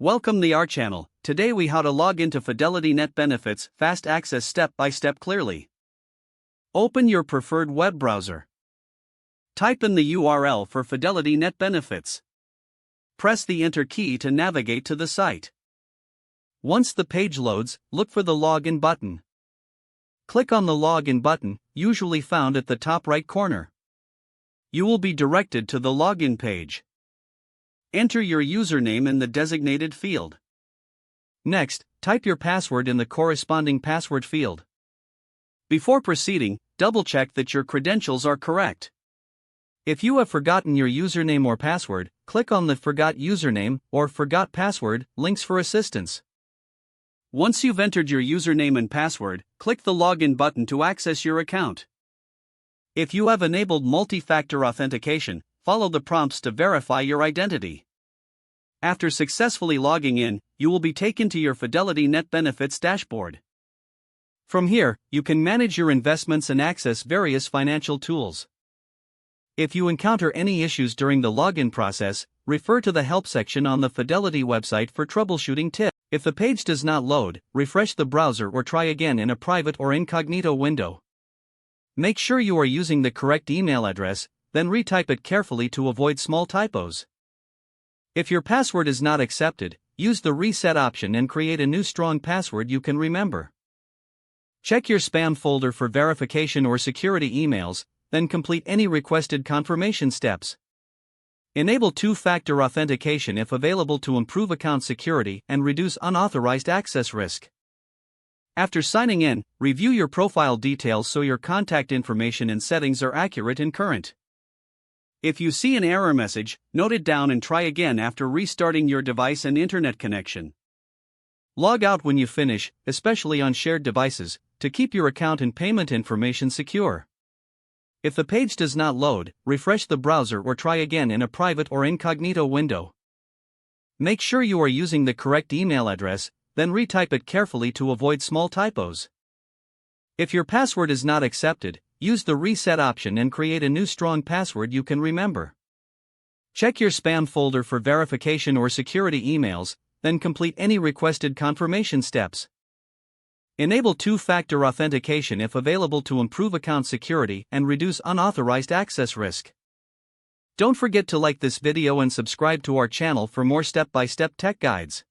Welcome to our channel. Today we how to log into Fidelity NetBenefits fast access step by step clearly. Open your preferred web browser. Type in the URL for Fidelity NetBenefits. Press the enter key to navigate to the site. Once the page loads, look for the login button. Click on the login button, usually found at the top right corner. You will be directed to the login page. Enter your username in the designated field. Next, type your password in the corresponding password field. Before proceeding, double-check that your credentials are correct. If you have forgotten your username or password, click on the Forgot Username or Forgot Password links for assistance. Once you've entered your username and password, click the Login button to access your account. If you have enabled multi-factor authentication, follow the prompts to verify your identity. After successfully logging in, you will be taken to your Fidelity NetBenefits dashboard. From here, you can manage your investments and access various financial tools. If you encounter any issues during the login process, refer to the help section on the Fidelity website for troubleshooting tips. If the page does not load, refresh the browser or try again in a private or incognito window. Make sure you are using the correct email address, then retype it carefully to avoid small typos. If your password is not accepted, use the reset option and create a new strong password you can remember. Check your spam folder for verification or security emails, then complete any requested confirmation steps. Enable two-factor authentication if available to improve account security and reduce unauthorized access risk. After signing in, review your profile details so your contact information and settings are accurate and current. If you see an error message, note it down and try again after restarting your device and internet connection. Log out when you finish, especially on shared devices, to keep your account and payment information secure. If the page does not load, refresh the browser or try again in a private or incognito window. Make sure you are using the correct email address, then retype it carefully to avoid small typos. If your password is not accepted, use the reset option and create a new strong password you can remember. Check your spam folder for verification or security emails, then complete any requested confirmation steps. Enable two-factor authentication if available to improve account security and reduce unauthorized access risk. Don't forget to like this video and subscribe to our channel for more step-by-step tech guides.